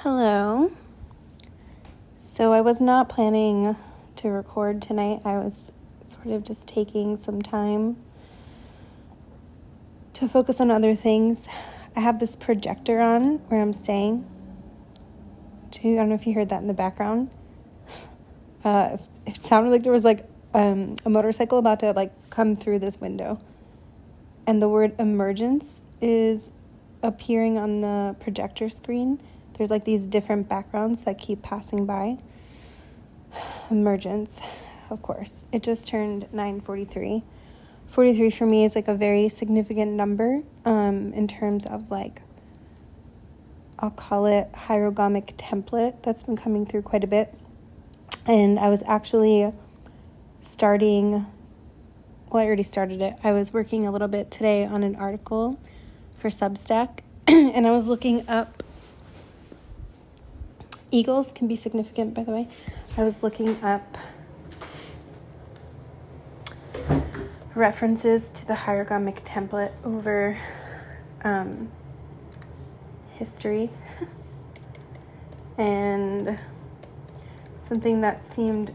Hello. So I was not planning to record tonight. I was sort of just taking some time to focus on other things. I have this projector on where I'm staying. I don't know if you heard that in the background. It sounded like there was a motorcycle about to come through this window. And the word emergence is appearing on the projector screen. There's these different backgrounds that keep passing by. Emergence, of course. It just turned 9:43. 43 for me is a very significant number in terms of I'll call it Hierogamic template that's been coming through quite a bit. And I was actually I already started it. I was working a little bit today on an article for Substack, and I was looking up. Eagles can be significant, by the way. I was looking up references to the Hierogamic template over history, and something that seemed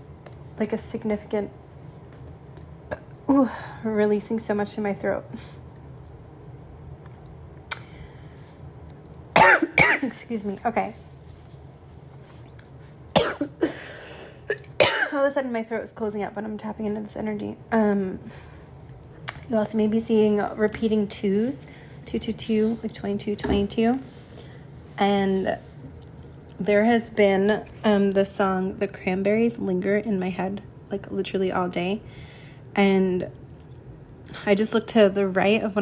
like a significant... releasing so much in my throat. Excuse me. Okay. All of a sudden my throat is closing up, but I'm tapping into this energy. You also may be seeing repeating twos, 222, 22, 22. And there has been the song The Cranberries linger in my head literally all day. And I just looked to the right of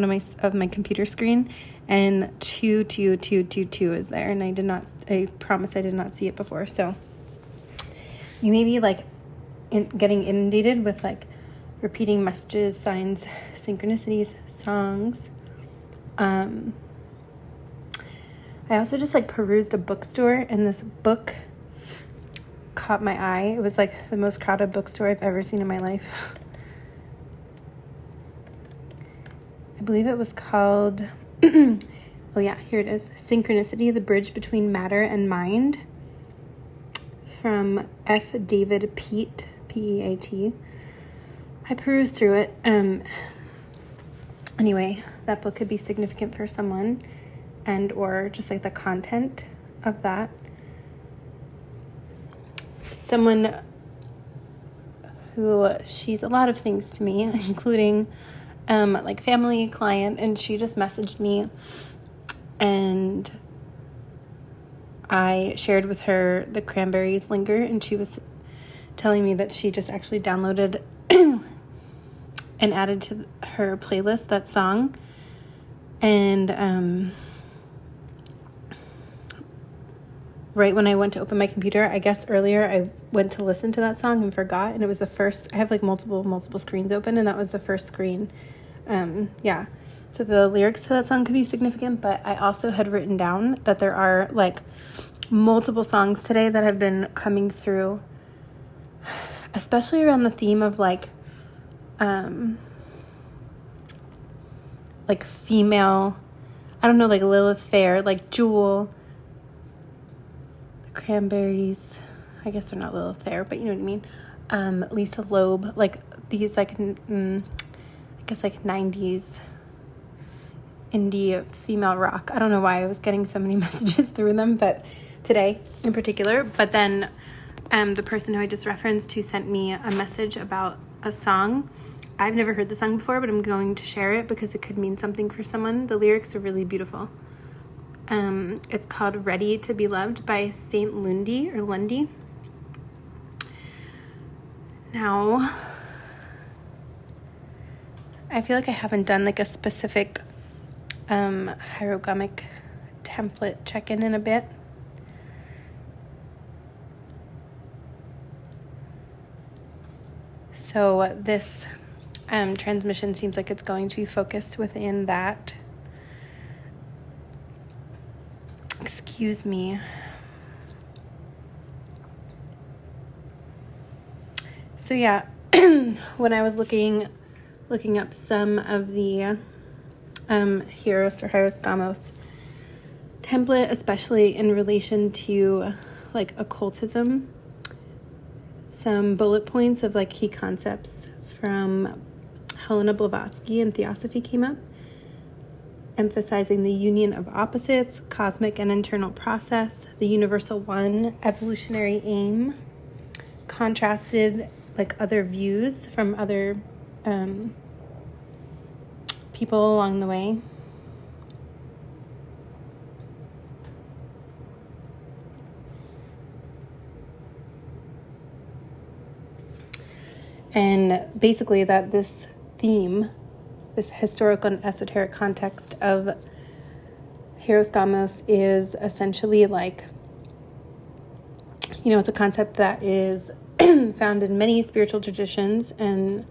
my computer screen, and 22222 is there, and I promise I did not see it before. So you may be getting inundated with repeating messages, signs, synchronicities, songs. I also just perused a bookstore, and this book caught my eye. It was the most crowded bookstore I've ever seen in my life. I believe it was called, oh yeah, here it is. Synchronicity, the Bridge Between Matter and Mind, from F. David Peat, P-E-A-T. I perused through it. Anyway, that book could be significant for someone, and or just the content of that. Someone who, she's a lot of things to me, including family, client, and she just messaged me, and I shared with her The Cranberries Linger, and she was telling me that she just actually downloaded and added to her playlist that song. And right when I went to open my computer, I guess earlier, I went to listen to that song and forgot, and it was the first. I have multiple screens open, and that was the first screen. Yeah, so the lyrics to that song could be significant, but I also had written down that there are multiple songs today that have been coming through, especially around the theme of female, I don't know, Lilith Fair, Jewel, the Cranberries, I guess they're not Lilith Fair, but you know what I mean, Lisa Loeb, these I guess 90s indie female rock. I don't know why I was getting so many messages through them, but today in particular. But then the person who I just referenced, who sent me a message about a song, I've never heard the song before, but I'm going to share it because it could mean something for someone. The lyrics are really beautiful. It's called Ready to Be Loved by Saint Lundy or Lundy. Now, I feel I haven't done a specific Hierogamic template check-in in a bit. So this transmission seems it's going to be focused within that. Excuse me. So yeah, when I was looking up some of the Hieros or Hierogamos template, especially in relation to like occultism. Some bullet points of like key concepts from Helena Blavatsky and Theosophy came up, emphasizing the union of opposites, cosmic and internal process, the universal one, evolutionary aim, contrasted like other views from other people along the way. And basically that this theme, this historical and esoteric context of Hierogamic is essentially like, you know, it's a concept that is found in many spiritual traditions, and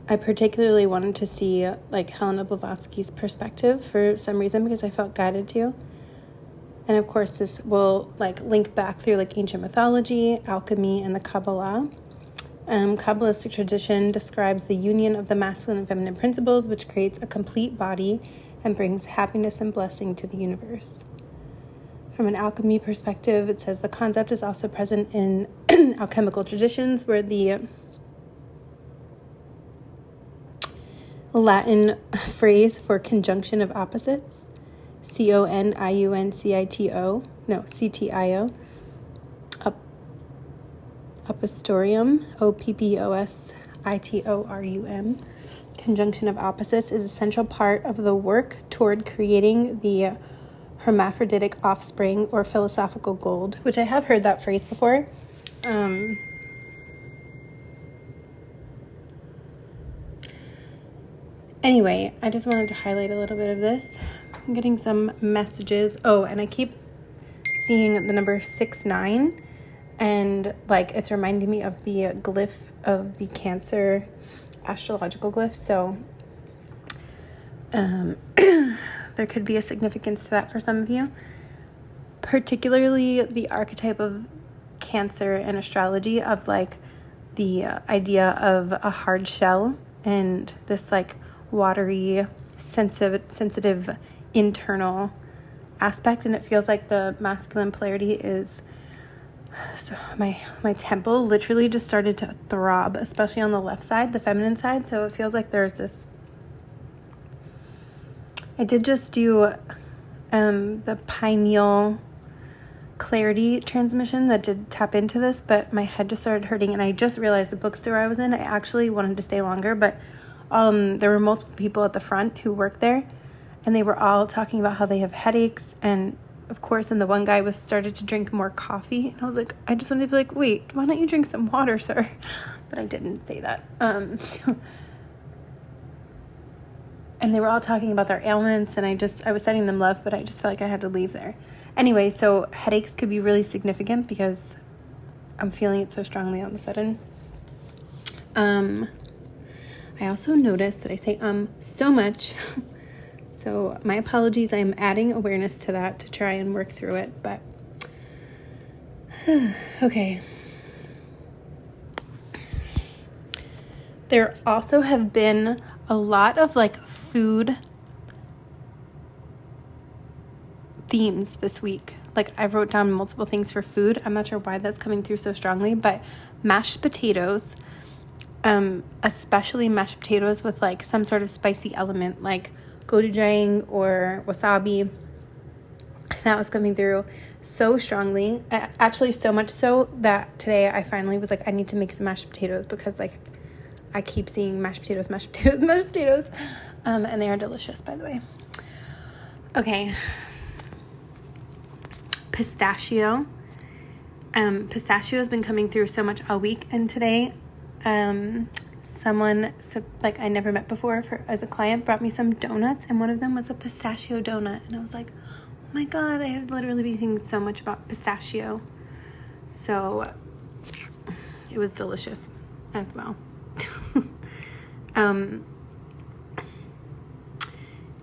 I particularly wanted to see like Helena Blavatsky's perspective for some reason because I felt guided to. And of course, this will like link back through like ancient mythology, alchemy, and the Kabbalah. Kabbalistic tradition describes the union of the masculine and feminine principles, which creates a complete body and brings happiness and blessing to the universe. From an alchemy perspective, it says the concept is also present in alchemical traditions, where the Latin phrase for conjunction of opposites, CTIO, oppostorium, OPPOSITORUM, conjunction of opposites, is a central part of the work toward creating the hermaphroditic offspring or philosophical gold, which I have heard that phrase before. Anyway, I just wanted to highlight a little bit of this. I'm getting some messages. Oh, and I keep seeing the number 69, and like it's reminding me of the glyph of the Cancer astrological glyph. So there could be a significance to that for some of you, particularly the archetype of Cancer in astrology of like the idea of a hard shell and this like watery, sensitive internal aspect. And it feels like the masculine polarity is, so my temple literally just started to throb, especially on the left side, the feminine side. So it feels like there's this, I did just do the pineal clarity transmission that did tap into this, but my head just started hurting, and I just realized the bookstore I was in, I actually wanted to stay longer, but there were multiple people at the front who worked there, and they were all talking about how they have headaches, and of course, and the one guy started to drink more coffee, and I was like, I just wanted to be like, wait, why don't you drink some water, sir? But I didn't say that. And they were all talking about their ailments, and I was sending them love, but I just felt like I had to leave there. Anyway, so headaches could be really significant because I'm feeling it so strongly all of a sudden. I also noticed that I say so much. So my apologies. I am adding awareness to that to try and work through it, but okay. There also have been a lot of like food themes this week. Like I wrote down multiple things for food. I'm not sure why that's coming through so strongly, but mashed potatoes, especially mashed potatoes with like some sort of spicy element like gochujang or wasabi. That was coming through so strongly. Actually, so much so that today I finally was like, I need to make some mashed potatoes because like I keep seeing mashed potatoes, and they are delicious, by the way. Okay. Pistachio. Pistachio has been coming through so much all week, and today someone like I never met before as a client brought me some donuts, and one of them was a pistachio donut, and I was like, oh my god, I have literally been thinking so much about pistachio. So it was delicious as well.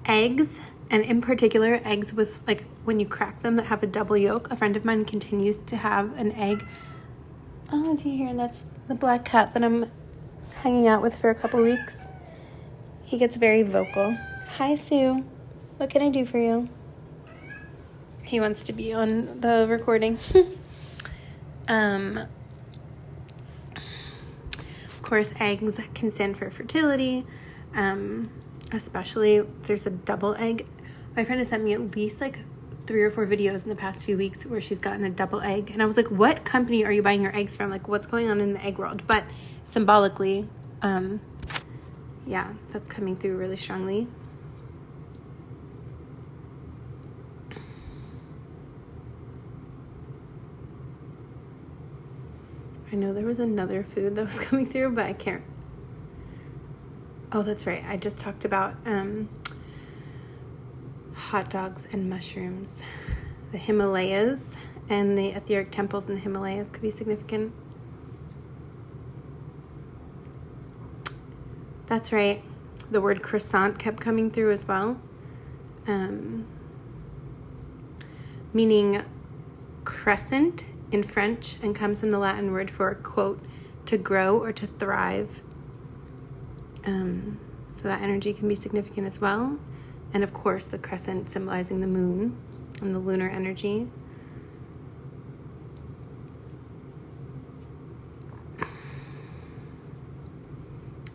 Eggs, and in particular eggs with like when you crack them that have a double yolk. A friend of mine continues to have an egg. Oh, do you hear? That's the black cat that I'm hanging out with for a couple weeks. He gets very vocal. Hi, Sue. What can I do for you? He wants to be on the recording. Of course, eggs can stand for fertility, especially if there's a double egg. My friend has sent me at least like 3 or 4 videos in the past few weeks where she's gotten a double egg. And I was like, what company are you buying your eggs from? Like, what's going on in the egg world? But symbolically, yeah, that's coming through really strongly. I know there was another food that was coming through, but I can't. Oh, that's right. I just talked about hot dogs and mushrooms. The Himalayas and the etheric temples in the Himalayas could be significant. That's right. The word croissant kept coming through as well. Meaning crescent in French, and comes from the Latin word for, quote, to grow or to thrive. So that energy can be significant as well. And of course, the crescent symbolizing the moon and the lunar energy.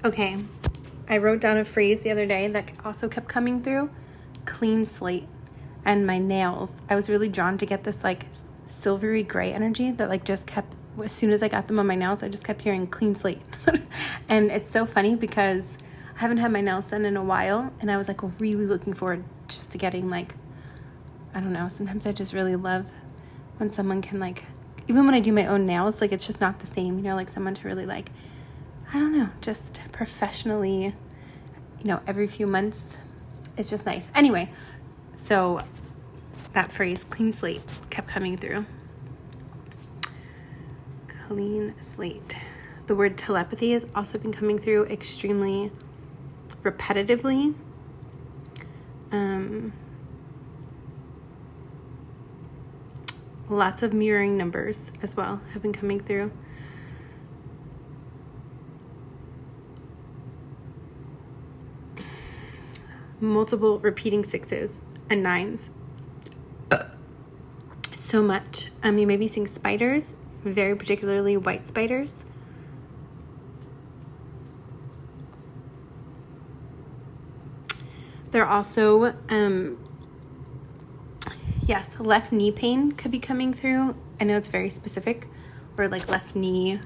Okay, I wrote down a phrase the other day that also kept coming through, clean slate. And my nails, I was really drawn to get this like silvery gray energy that like just kept, as soon as I got them on my nails, I just kept hearing clean slate. And it's so funny because I haven't had my nails done in a while, and I was like really looking forward just to getting like, I don't know, sometimes I just really love when someone can like, even when I do my own nails, like it's just not the same, you know, like someone to really like, I don't know, just professionally, you know, every few months, it's just nice. Anyway, so that phrase, clean slate, kept coming through. Clean slate. The word telepathy has also been coming through extremely repetitively. Lots of mirroring numbers as well have been coming through. Multiple repeating 6s and 9s. So much. You may be seeing spiders, very particularly white spiders. There are also, yes, left knee pain could be coming through. I know it's very specific, or like left knee,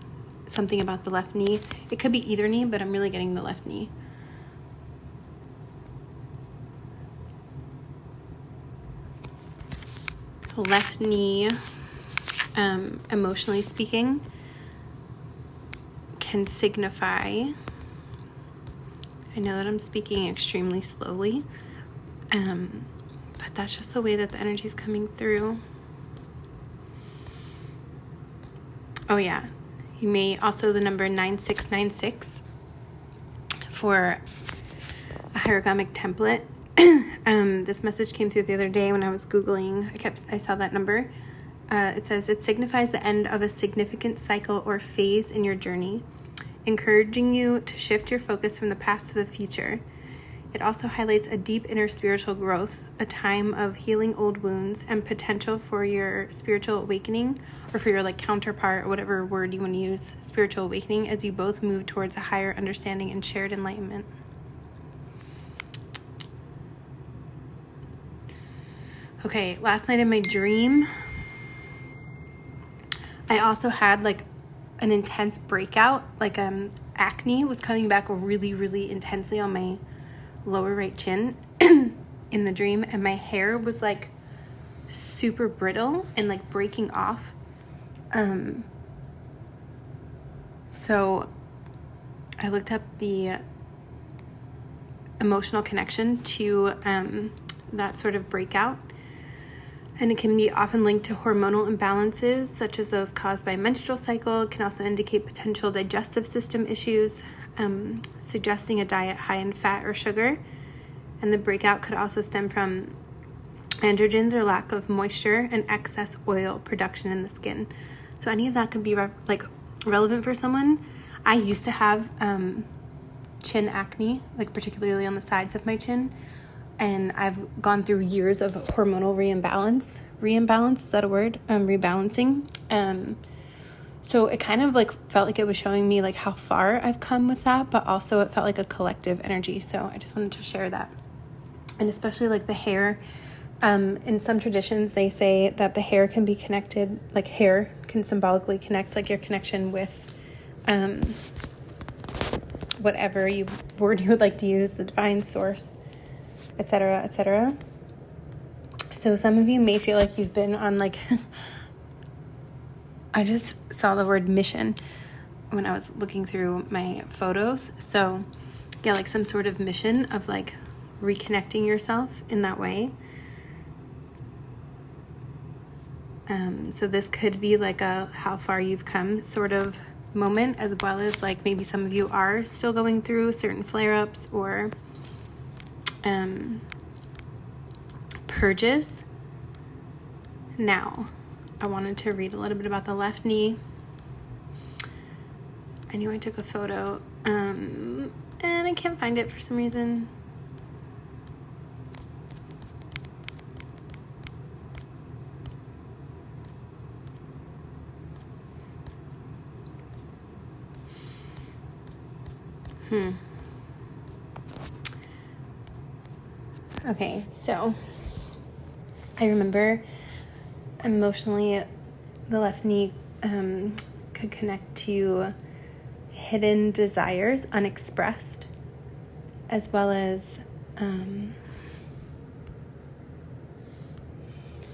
something about the left knee. It could be either knee, but I'm really getting the left knee. Left knee, emotionally speaking, can signify, I know that I'm speaking extremely slowly, but that's just the way that the energy is coming through. Oh yeah, you may also the number 9696 for a hierogamic template. This message came through the other day when I was Googling. I saw that number. It says, it signifies the end of a significant cycle or phase in your journey, encouraging you to shift your focus from the past to the future. It also highlights a deep inner spiritual growth, a time of healing old wounds, and potential for your spiritual awakening, or for your like counterpart, or whatever word you want to use, spiritual awakening, as you both move towards a higher understanding and shared enlightenment. Okay, last night in my dream, I also had like an intense breakout, like acne was coming back really, really intensely on my lower right chin in the dream, and my hair was like super brittle and like breaking off. So I looked up the emotional connection to that sort of breakout. And it can be often linked to hormonal imbalances, such as those caused by menstrual cycle. It can also indicate potential digestive system issues, suggesting a diet high in fat or sugar. And the breakout could also stem from androgens or lack of moisture and excess oil production in the skin. So any of that could be relevant for someone. I used to have chin acne, like particularly on the sides of my chin. and I've gone through years of hormonal reimbalance, is that a word? Rebalancing. So it kind of like felt like it was showing me like how far I've come with that, but also it felt like a collective energy. So I just wanted to share that. And especially like the hair. In some traditions, they say that the hair can be connected, like hair can symbolically connect, like your connection with whatever word you would like to use, the divine source, etc., etc. So some of you may feel like you've been on like, I just saw the word mission when I was looking through my photos. So yeah, like some sort of mission of like reconnecting yourself in that way. So this could be like a how far you've come sort of moment, as well as like maybe some of you are still going through certain flare-ups or purges. Now, I wanted to read a little bit about the left knee. I knew I took a photo, and I can't find it for some reason. Okay, so I remember emotionally the left knee could connect to hidden desires, unexpressed, as well as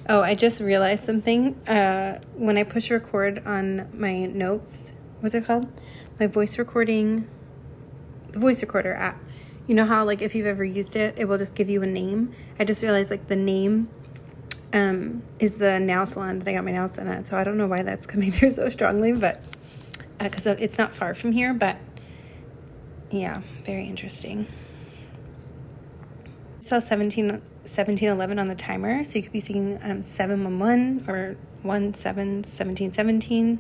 I just realized something. When I push record on my notes, what's it called? My voice recorder app. You know how like if you've ever used it, it will just give you a name. I just realized like the name is the nail salon that I got my nails done at. So I don't know why that's coming through so strongly, but because it's not far from here. But yeah, very interesting. I saw 1711 on the timer, so you could be seeing 711 or 1717.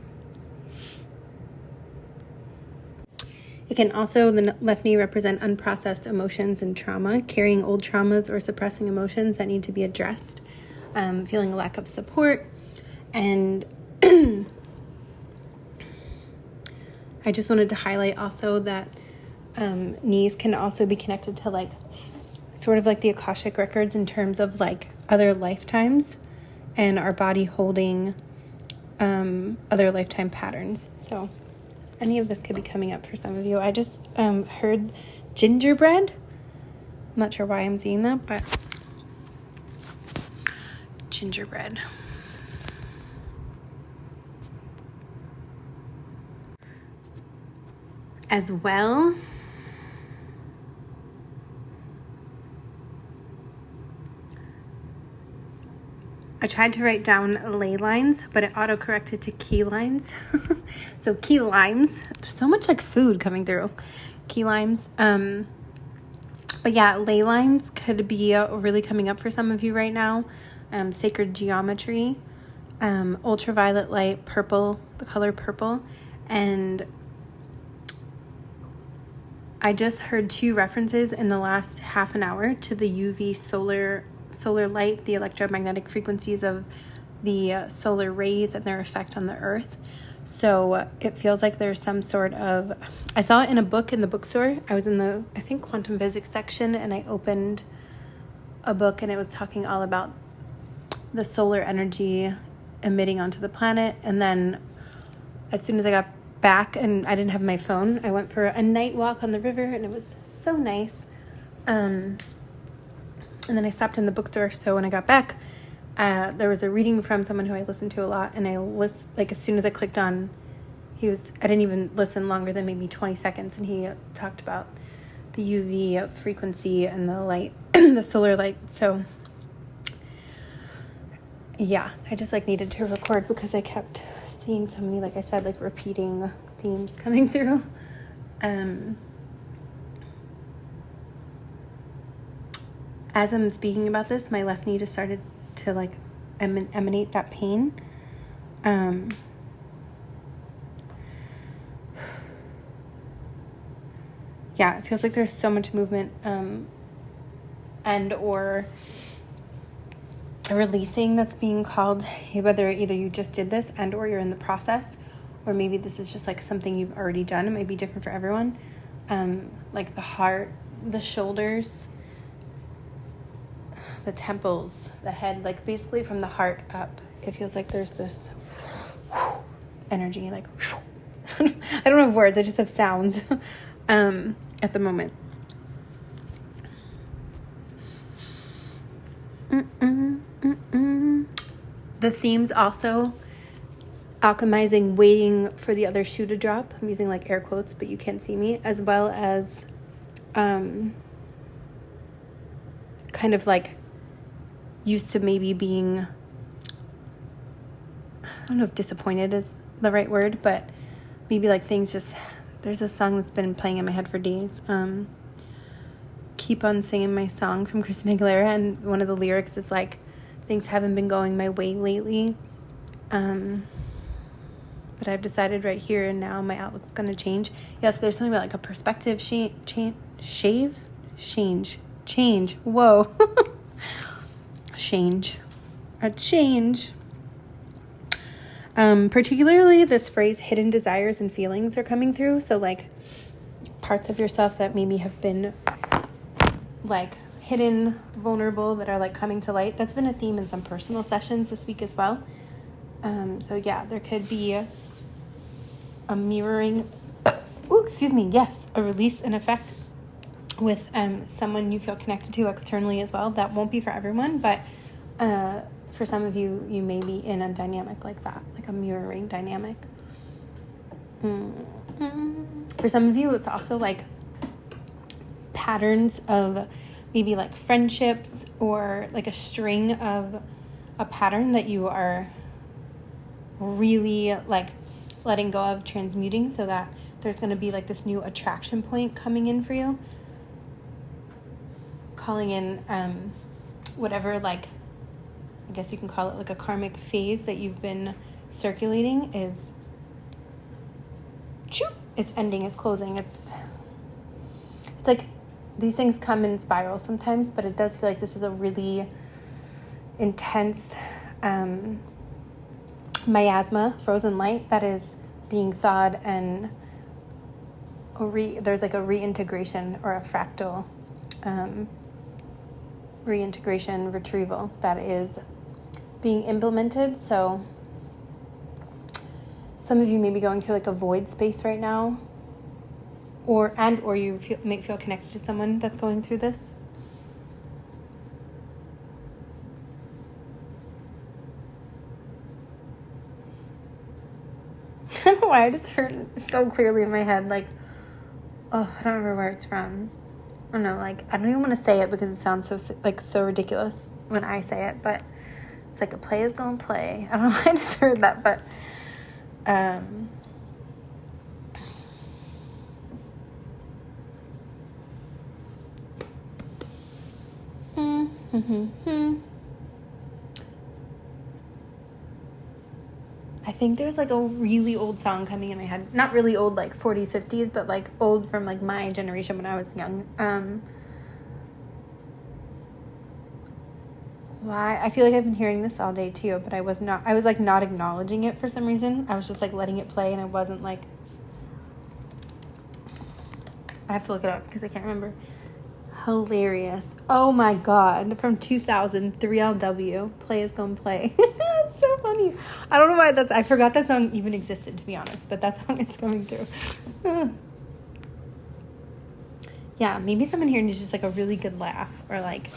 It can also, the left knee, represent unprocessed emotions and trauma, carrying old traumas or suppressing emotions that need to be addressed, feeling a lack of support. And I just wanted to highlight also that knees can also be connected to like sort of like the Akashic records in terms of like other lifetimes and our body holding other lifetime patterns. So any of this could be coming up for some of you. I just heard gingerbread. I'm not sure why I'm seeing that, but gingerbread. As well, I tried to write down ley lines, but it auto-corrected to key lines. So key limes. There's so much like food coming through. Key limes. But yeah, ley lines could be really coming up for some of you right now. Sacred geometry. Ultraviolet light, purple, the color purple. And I just heard 2 references in the last half an hour to the UV solar light, the electromagnetic frequencies of the solar rays and their effect on the earth. So it feels like there's some sort of, I saw it in a book in the bookstore. I was in the, I think, quantum physics section, and I opened a book and it was talking all about the solar energy emitting onto the planet. And then as soon as I got back and I didn't have my phone, I went for a night walk on the river, and it was so nice. And then I stopped in the bookstore. So when I got back, there was a reading from someone who I listened to a lot, and like as soon as I clicked on, I didn't even listen longer than maybe 20 seconds, and he talked about the UV frequency and the light, the solar light. So yeah, I just like needed to record because I kept seeing so many, like I said, like repeating themes coming through. As I'm speaking about this, my left knee just started to like emanate that pain. Yeah, it feels like there's so much movement and or a releasing that's being called, whether either you just did this and or you're in the process, or maybe this is just like something you've already done. It might be different for everyone. Like the heart, the shoulders, the temples, the head, like basically from the heart up, it feels like there's this energy, like I don't have words, I just have sounds at the moment. The themes also alchemizing, waiting for the other shoe to drop. I'm using like air quotes, but you can't see me. As well as kind of like used to maybe being, I don't know if disappointed is the right word, but maybe like things just, there's a song that's been playing in my head for days. Keep on Singing My Song from Christina Aguilera, and one of the lyrics is like, things haven't been going my way lately, but I've decided right here and now my outlook's going to change. Yes, there's something about like a perspective change. Whoa. A change. Particularly this phrase, hidden desires and feelings, are coming through. So like parts of yourself that maybe have been like hidden, vulnerable, that are like coming to light. That's been a theme in some personal sessions this week as well. So yeah, there could be a mirroring, a release and effect with someone you feel connected to externally as well. That won't be for everyone, but for some of you, you may be in a dynamic like that, like a mirroring dynamic. For some of you, it's also like patterns of maybe like friendships or like a string of a pattern that you are really like letting go of, transmuting, so that there's going to be like this new attraction point coming in for you, calling in whatever, like I guess you can call it like a karmic phase that you've been circulating is it's ending, it's closing. It's like these things come in spirals sometimes, but it does feel like this is a really intense miasma, frozen light that is being thawed, and there's like a reintegration or a fractal reintegration retrieval that is being implemented. So some of you may be going through like a void space right now, or you may feel connected to someone that's going through this. I don't know why, I just heard it so clearly in my head, like, oh, I don't remember where it's from. I don't know, like, I don't even want to say it because it sounds so ridiculous when I say it, but it's like a play is gonna play. I don't know why I just heard that, but I think there's like a really old song coming in my head. Not really old, like 40s, 50s, but like old from like my generation when I was young. Why? I feel like I've been hearing this all day too, but I was like not acknowledging it for some reason. I was just like letting it play, and I wasn't like, I have to look it up because I can't remember. Hilarious. Oh my God. From 2000, 3LW. Play is gonna play. It's so funny. I don't know why I forgot that song even existed, to be honest, but that song is coming through. Yeah, maybe someone here needs just like a really good laugh, or like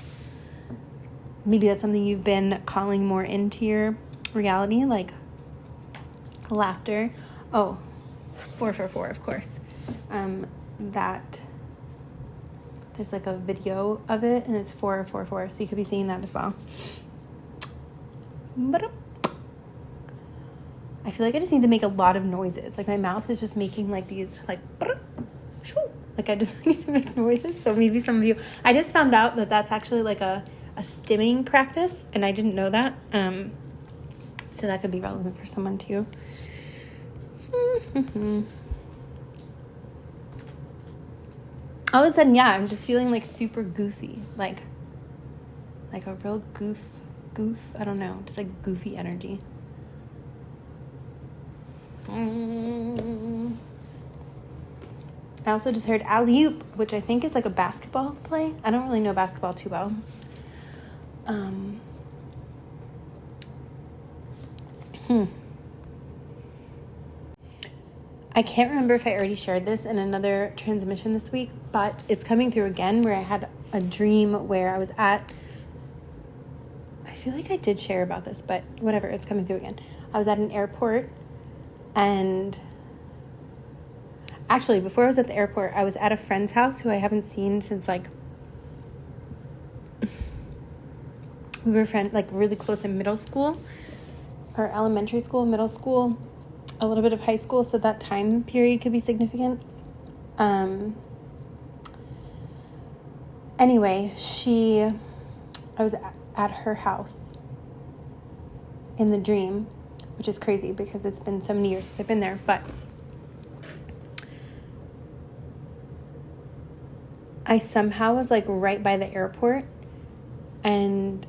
maybe that's something you've been calling more into your reality, like laughter. Oh, 444, of course. That there's like a video of it, and it's 444, so you could be seeing that as well. I feel like I just need to make a lot of noises. Like my mouth is just making like these like I just need to make noises. So maybe some of you, I just found out that that's actually like a stimming practice, and I didn't know that. So that could be relevant for someone too. All of a sudden, yeah, I'm just feeling like super goofy. Like like a real goof, I don't know, just like goofy energy. I also just heard alley-oop, which I think is like a basketball play. I don't really know basketball too well. I can't remember if I already shared this in another transmission this week, but it's coming through again where I had a dream where I was at, I feel like I did share about this, but whatever, it's coming through again. I was at an airport, and actually before I was at the airport, I was at a friend's house who I haven't seen since like, we were like really close in middle school or elementary school, middle school, a little bit of high school, so that time period could be significant. Anyway, I was at her house in the dream, which is crazy because it's been so many years since I've been there, but I somehow was like right by the airport, and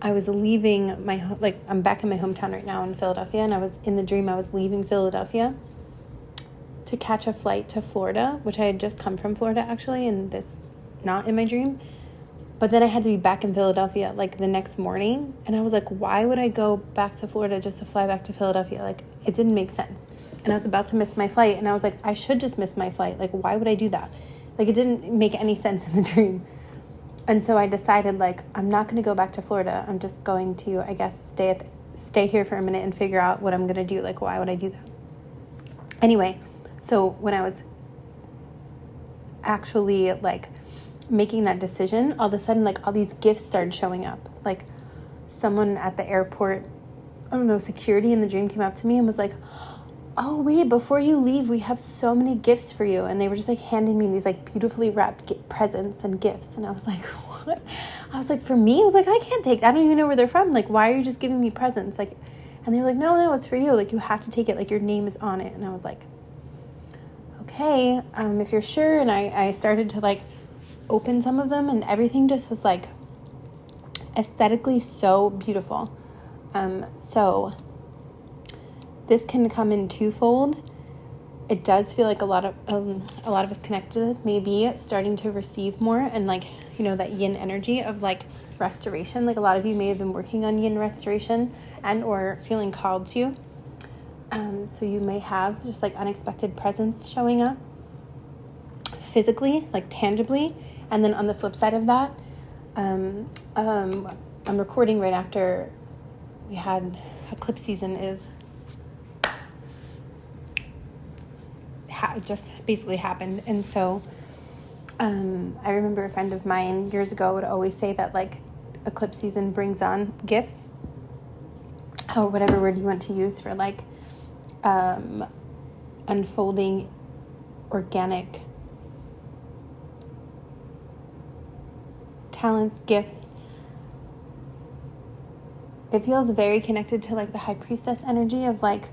I was leaving I'm back in my hometown right now in Philadelphia, and I was in the dream, I was leaving Philadelphia to catch a flight to Florida, which I had just come from Florida actually, and this not in my dream. But then I had to be back in Philadelphia like the next morning, and I was like, why would I go back to Florida just to fly back to Philadelphia? Like, it didn't make sense. And I was about to miss my flight, and I was like, I should just miss my flight. Like, why would I do that? Like, it didn't make any sense in the dream. And so I decided, like, I'm not going to go back to Florida. I'm just going to, I guess, stay here for a minute and figure out what I'm going to do. Like, why would I do that? Anyway, so when I was actually, like, making that decision, all of a sudden, like, all these gifts started showing up. Like, someone at the airport, I don't know, security in the dream came up to me and was like, oh, wait, before you leave, we have so many gifts for you. And they were just, like, handing me these, like, beautifully wrapped presents and gifts. And I was like, what? I was like, for me? I was like, I can't take that. I don't even know where they're from. Like, why are you just giving me presents? Like, and they were like, no, it's for you. Like, you have to take it. Like, your name is on it. And I was like, okay, if you're sure. And I started to, like, open some of them, and everything just was, like, aesthetically so beautiful. So this can come in twofold. It does feel like a lot of us connected to this may be starting to receive more, and, like, you know, that yin energy of, like, restoration. Like, a lot of you may have been working on yin restoration and or feeling called to. So you may have just, like, unexpected presence showing up physically, like, tangibly. And then on the flip side of that, I'm recording right after we had eclipse season just basically happened. And so I remember a friend of mine years ago would always say that, like, eclipse season brings on gifts, or whatever word you want to use for, like, unfolding organic talents, gifts. It feels very connected to, like, the high priestess energy of, like,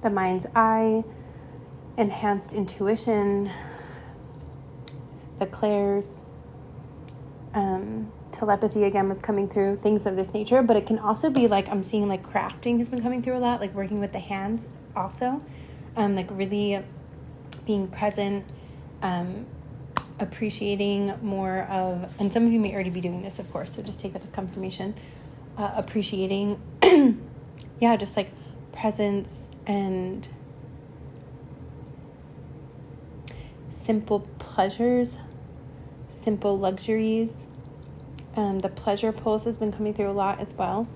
the mind's eye, enhanced intuition, the clairs, telepathy again was coming through, things of this nature. But it can also be, like, I'm seeing, like, crafting has been coming through a lot, like working with the hands also, like really being present, appreciating more of, and some of you may already be doing this, of course, so just take that as confirmation, appreciating, yeah, just, like, presence and simple pleasures, simple luxuries. The pleasure pulse has been coming through a lot as well.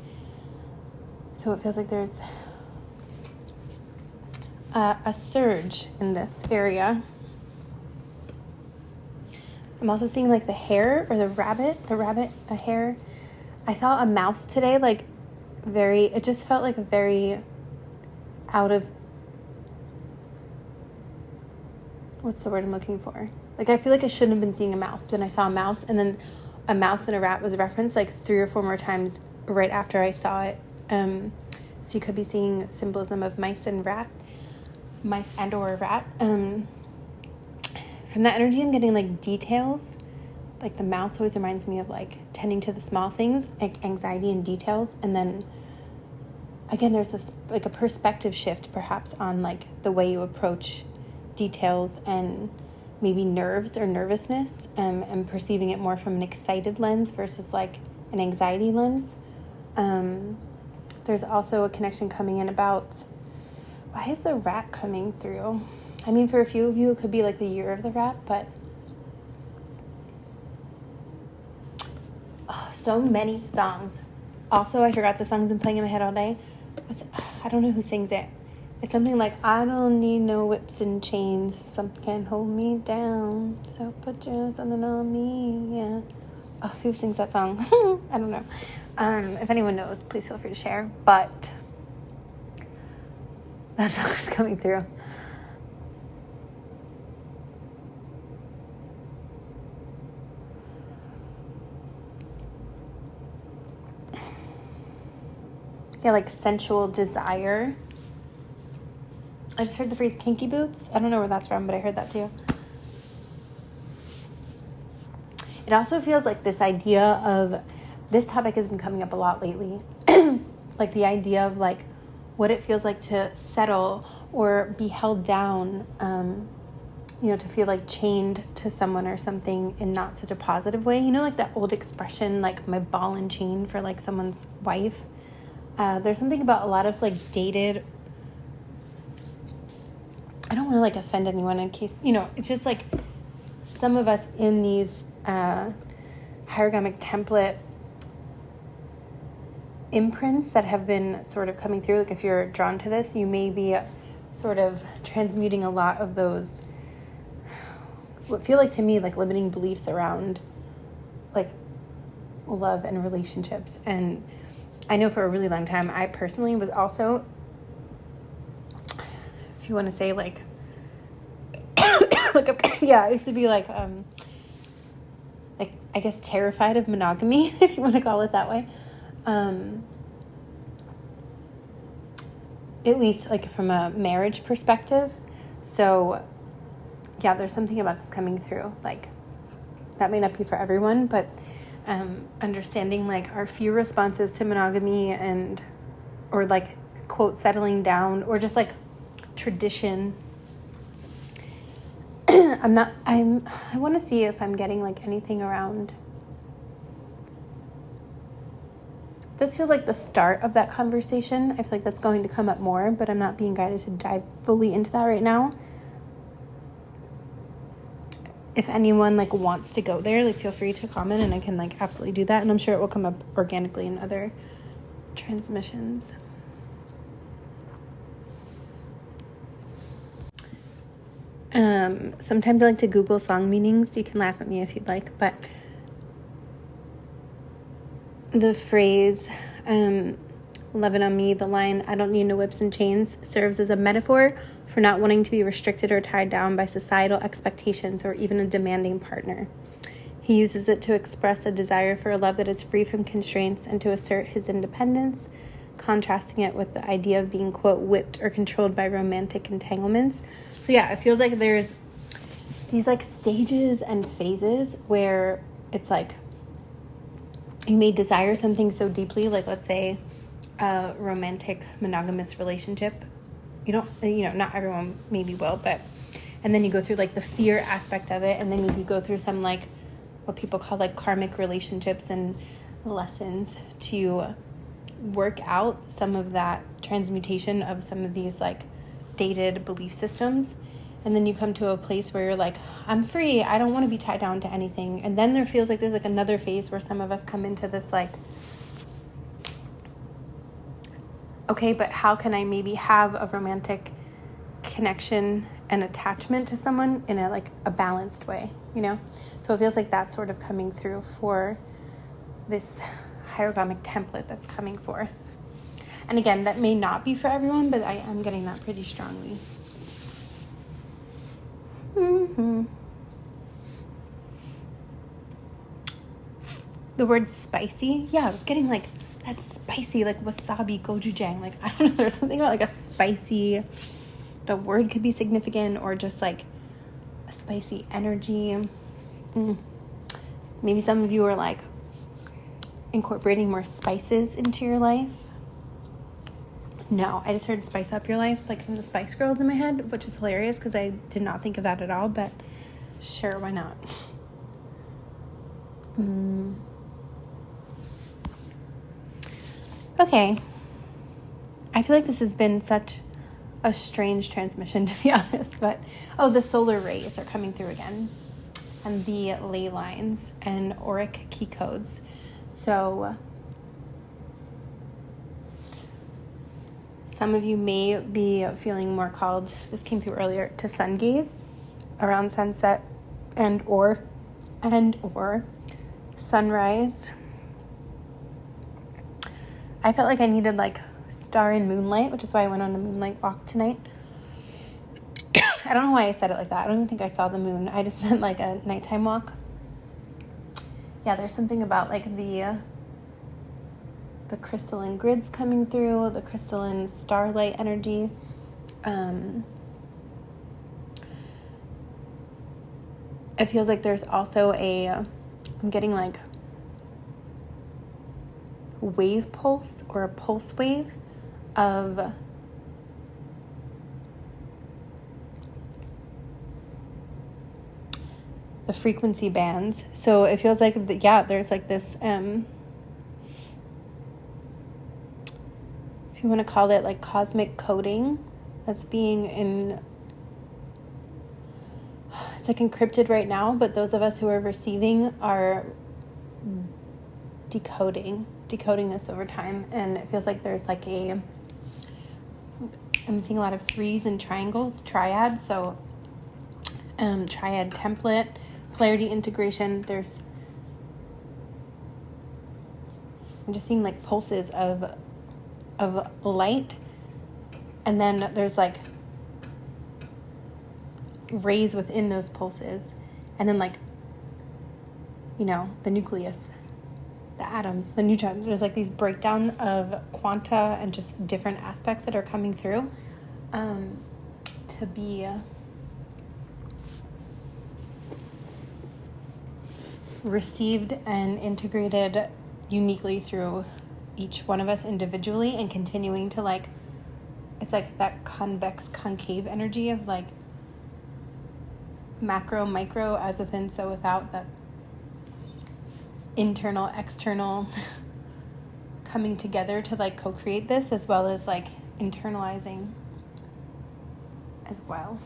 So it feels like there's a surge in this area. I'm also seeing, like, the hare or the rabbit, a hare. I saw a mouse today, like, it just felt like a very out of, what's the word I'm looking for? Like, I feel like I shouldn't have been seeing a mouse, but then I saw a mouse, and then a mouse and a rat was referenced, like, 3 or 4 more times right after I saw it. So you could be seeing symbolism of mice and or rat. From that energy, I'm getting, like, details like the mouse always reminds me of like tending to the small things, like anxiety and details. And then again, there's this like a perspective shift perhaps on like the way you approach details and maybe nerves or nervousness, and perceiving it more from an excited lens versus like an anxiety lens. There's also a connection coming in about, why is the rat coming through? I mean, for a few of you, it could be like the year of the rat, but so many songs. Also, I forgot the song's been playing in my head all day. I don't know who sings it. It's something like, I don't need no whips and chains. Something can hold me down. So put something on me, yeah. Oh, who sings that song? I don't know. If anyone knows, please feel free to share. But that song is coming through. Yeah, like sensual desire. I just heard the phrase kinky boots. I don't know where that's from, but I heard that too. It also feels like this idea of, this topic has been coming up a lot lately. Like the idea of like what it feels like to settle or be held down, to feel like chained to someone or something in not such a positive way. You know, like that old expression, like my ball and chain for like someone's wife. There's something about a lot of like dated, I don't want to like offend anyone in case, it's just like some of us in these hierogamic template imprints that have been sort of coming through. Like if you're drawn to this, you may be sort of transmuting a lot of those, what feel like to me like limiting beliefs around like love and relationships. And I know for a really long time, I personally was also, if you want to say like, I used to be like I guess terrified of monogamy, if you want to call it that way. At least like from a marriage perspective. So yeah, there's something about this coming through. Like that may not be for everyone, but understanding like our few responses to monogamy or like quote settling down or just like tradition. I want to see if I'm getting like anything around. This feels like the start of that conversation. I feel like that's going to come up more, but I'm not being guided to dive fully into that right now. If anyone like wants to go there, like feel free to comment and I can like absolutely do that. And I'm sure it will come up organically in other transmissions. Sometimes I like to Google song meanings. You can laugh at me if you'd like, but the phrase, love it on me, the line, I don't need no whips and chains, serves as a metaphor for not wanting to be restricted or tied down by societal expectations or even a demanding partner. He uses it to express a desire for a love that is free from constraints and to assert his independence, contrasting it with the idea of being, quote, whipped or controlled by romantic entanglements. So yeah, it feels like there's these like stages and phases where it's like you may desire something so deeply, like let's say a romantic monogamous relationship. Not everyone maybe will, but, and then you go through like the fear aspect of it, and then you go through some like what people call like karmic relationships and lessons to work out some of that transmutation of some of these like dated belief systems. And then you come to a place where you're like, I'm free. I don't want to be tied down to anything. And then there feels like there's like another phase where some of us come into this like, okay, but how can I maybe have a romantic connection and attachment to someone in a balanced way, So it feels like that's sort of coming through for this hierogamic template that's coming forth. And again, that may not be for everyone, but I am getting that pretty strongly. The word spicy, I was getting like that's spicy, like wasabi, gochujang. Like I don't know, there's something about like a spicy. The word could be significant, or just like a spicy energy. Maybe some of you are like incorporating more spices into your life. No, I just heard spice up your life, like from the Spice Girls in my head, which is hilarious because I did not think of that at all, but sure, why not? Okay. I feel like this has been such a strange transmission, to be honest, but oh, the solar rays are coming through again, and the ley lines and Auric key codes. So some of you may be feeling more called, this came through earlier, to sun gaze around sunset and or sunrise. I felt like I needed like star and moonlight, which is why I went on a moonlight walk tonight. I don't know why I said it like that. I don't even think I saw the moon. I just meant like a nighttime walk. Yeah, there's something about like the crystalline grids coming through, the crystalline starlight energy. It feels like there's also I'm getting like wave pulse or a pulse wave of the frequency bands. So it feels like, there's like this, if you want to call it like cosmic coding that's being it's like encrypted right now, but those of us who are receiving are decoding this over time. And it feels like there's like I'm seeing a lot of threes and triangles, triad. So triad template, polarity integration. I'm just seeing like pulses of light, and then there's like rays within those pulses, and then like, you know, the nucleus, the atoms, the neutrons. There's like these breakdown of quanta and just different aspects that are coming through to be received and integrated uniquely through each one of us individually, and continuing to like, it's like that convex concave energy of like macro, micro, as within, so without, that internal, external coming together to like co-create this, as well as like internalizing as well.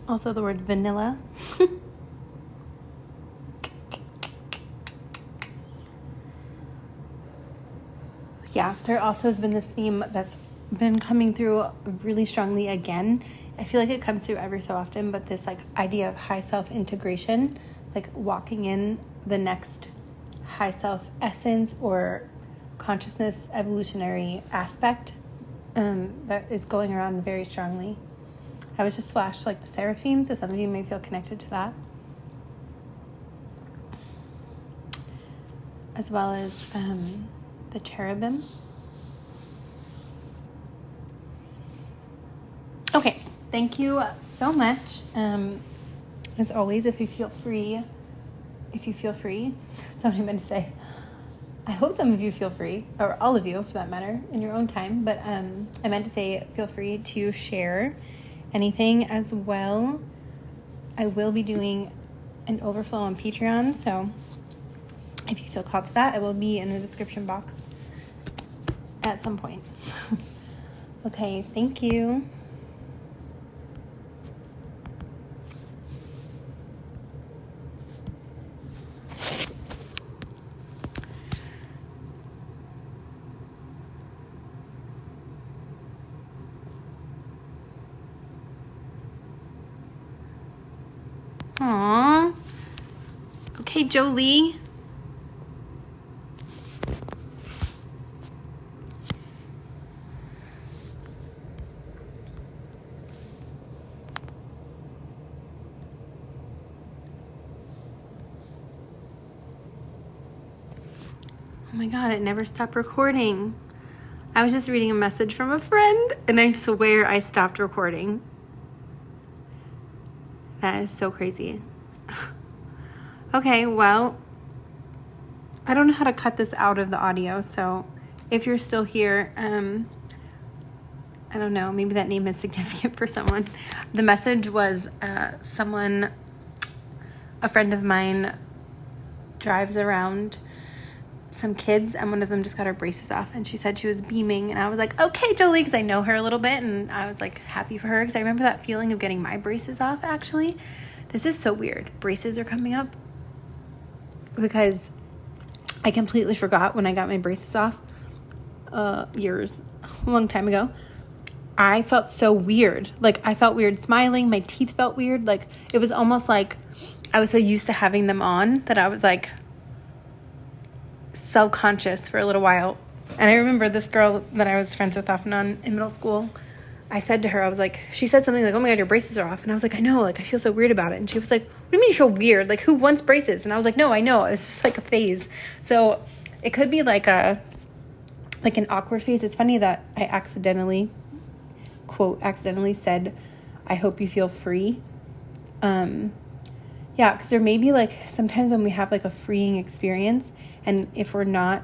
Also the word vanilla. Yeah, there also has been this theme that's been coming through really strongly again. I feel like it comes through every so often, but this like idea of high self integration, like walking in the next high self essence or consciousness evolutionary aspect that is going around very strongly. I was just flashed like the seraphim, so some of you may feel connected to that. As well as the cherubim. Okay, thank you so much. As always, if you feel free, somebody meant to say, I hope some of you feel free, or all of you for that matter, in your own time, but I meant to say feel free to share anything as well. I will be doing an overflow on Patreon, so if you feel called to that, it will be in the description box at some point. Okay, thank you. Aww. Okay, Jolie. Oh my God, it never stopped recording. I was just reading a message from a friend, and I swear I stopped recording. That is so crazy. Okay, well, I don't know how to cut this out of the audio, so if you're still here, I don't know, maybe that name is significant for someone. The message was a friend of mine drives around some kids, and one of them just got her braces off, and she said she was beaming, and I was like, okay, Jolie, because I know her a little bit, and I was like happy for her, because I remember that feeling of getting my braces off, actually. This is so weird. Braces are coming up, because I completely forgot when I got my braces off a long time ago. I felt so weird. Like, I felt weird smiling. My teeth felt weird. Like, it was almost like I was so used to having them on that I was like self-conscious for a little while. And I remember this girl that I was friends with off and on in middle school, I said to her, I was like, she said something like, oh my God, your braces are off. And I was like, I know, like, I feel so weird about it. And she was like, what do you mean you feel weird? Like, who wants braces? And I was like, no, I know. It was just like a phase. So it could be like an awkward phase. It's funny that I accidentally said, I hope you feel free. Yeah, because there may be like sometimes when we have like a freeing experience, and if we're not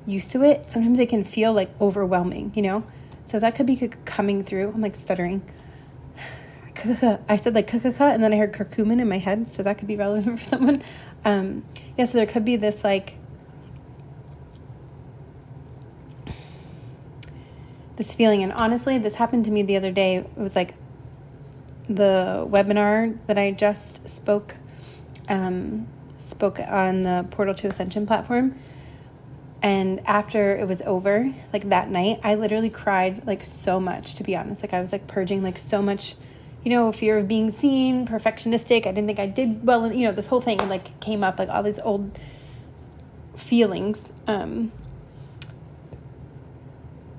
used to it, sometimes it can feel like overwhelming, you know? So that could be coming through. I'm like stuttering. I said like and then I heard curcumin in my head, so that could be relevant for someone. Yeah, so there could be this like this feeling. And honestly, this happened to me the other day. It was like the webinar that I just spoke on the Portal to Ascension platform. And after it was over, like that night, I literally cried like so much, to be honest. Like I was like purging like so much, you know, fear of being seen, perfectionistic. I didn't think I did well. And, you know, this whole thing like came up, like all these old feelings. And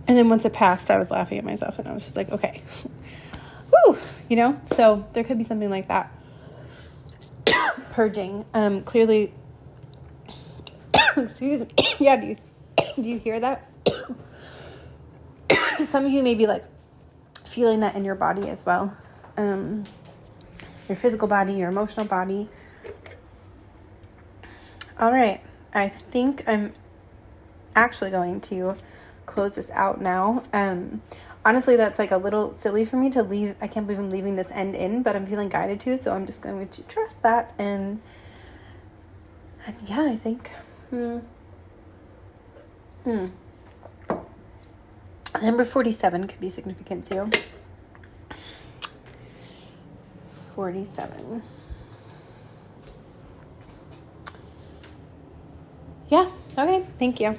then once it passed, I was laughing at myself, and I was just like, okay, woo, you know? So there could be something like that. Purging. Clearly, excuse me. Yeah, do you hear that? Some of you may be like feeling that in your body as well. Your physical body, your emotional body. All right. I think I'm actually going to close this out now. Honestly, that's like a little silly for me to leave. I can't believe I'm leaving this end in, but I'm feeling guided to, so I'm just going to trust that. And yeah, I think number 47 could be significant too. 47. Yeah, okay, thank you.